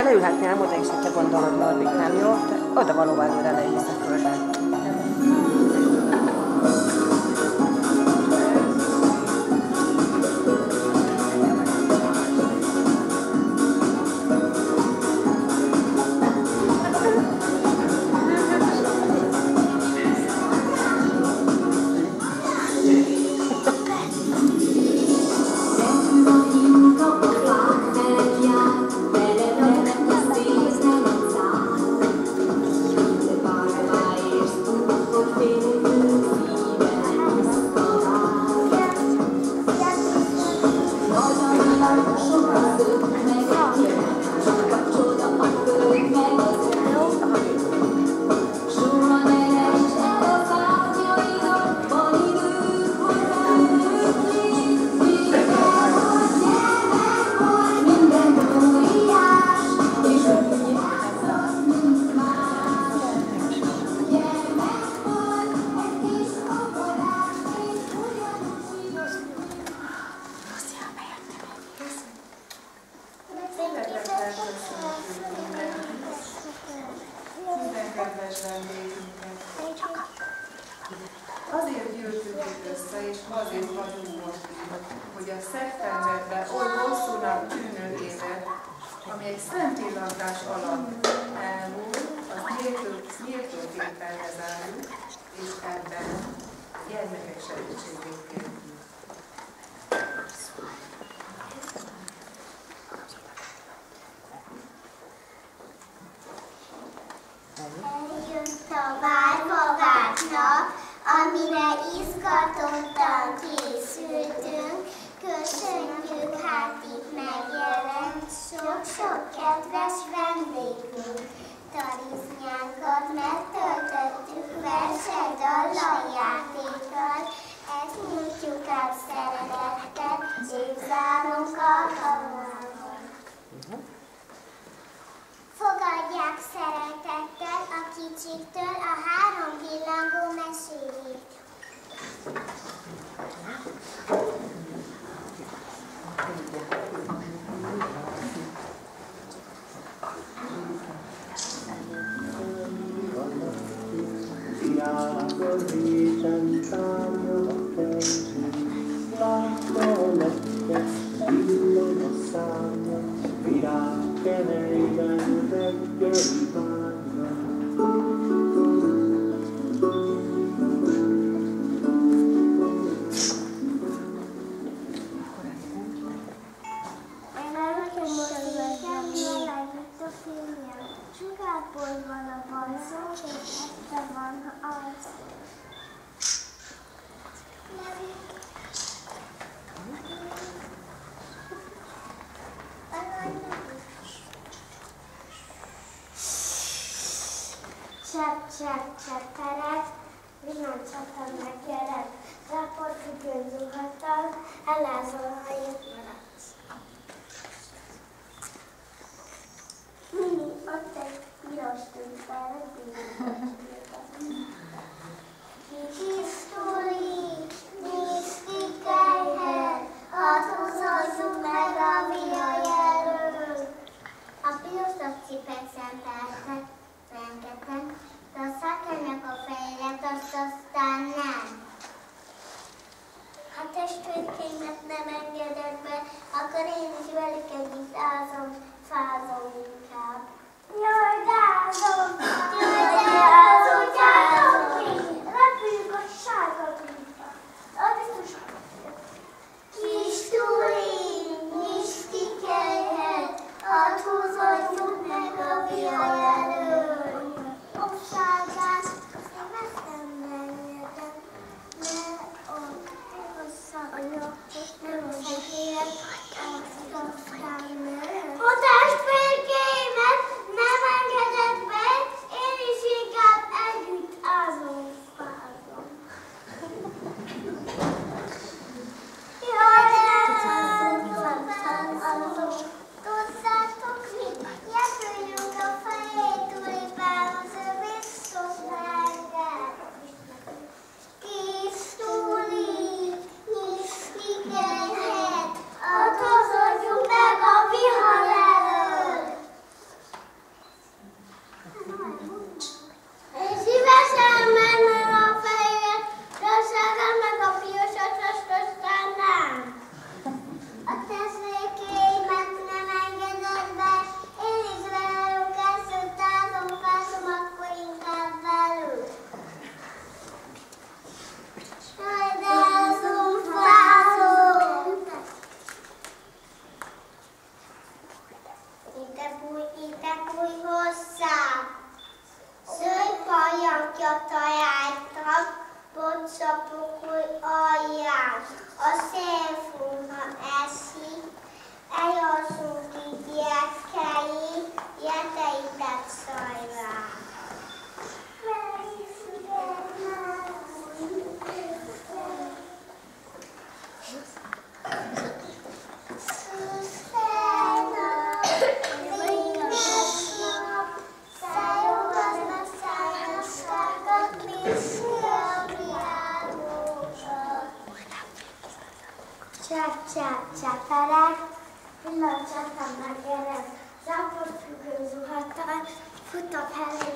leülhetnél oda is, ha te gondolod, Norbikám, jó? Te oda valóban előre leülsz a földön. Azért gyűltünk itt össze, és azért vagyunk most így, hogy a szeptemberben oly hosszúnak tűnő évet, ami egy szempillantás alatt elmúlt, az méltóképpen lezárjuk, és ebben gyermekek segítségét kérjük. Eljött a várva várt nap, amire izgatottan készültünk. Köszönjük, hát itt megjelent sok-sok kedves vendégünk. Tarisznyánkat megtöltöttük verseny, dallal, játékkal. Ezt nyújtjuk át szeretettel, évzárunk alkalmával. Fogadják szeretettel a kicsiktől a 3 pillangó meséjét. Sugárból van a bajszó, és este van az. Csepp-csepp-csepperet, villancsata megjelent, raportfüggőn zuhattal, elázol, ha itt maradsz. Mini, ott egy piros tűzfel, egy bírót. Kis Tuli, misztikelyhez, hadd húzozzuk meg a vihajelről. A piros cipet szenteltek, rengeteg, de a szakányok a fejlet, azt aztán nem. Ha testvérkémet nem engedett be, akkor én is velük együtt fázom inkább. Jaj, gyázom! Jaj, gyázom! Repüljük a sárga vízbe. Biztos, Kis Tuli, misztikelyhez, hadd húzozzuk meg a vihajelről. Obságát, azt én veszemben jöttem, mert ott hosszabb, nem az egész, azt aztán nem. A testvérkém! új hozzám. Zöld pajakja találtam, bocapok új alján. A szél fújna eszik, eljaszunk így gyerekei, jeteitek szajrán. Csaparák, pillancsattam meg erem, zápor függő zuhattal, fut a felé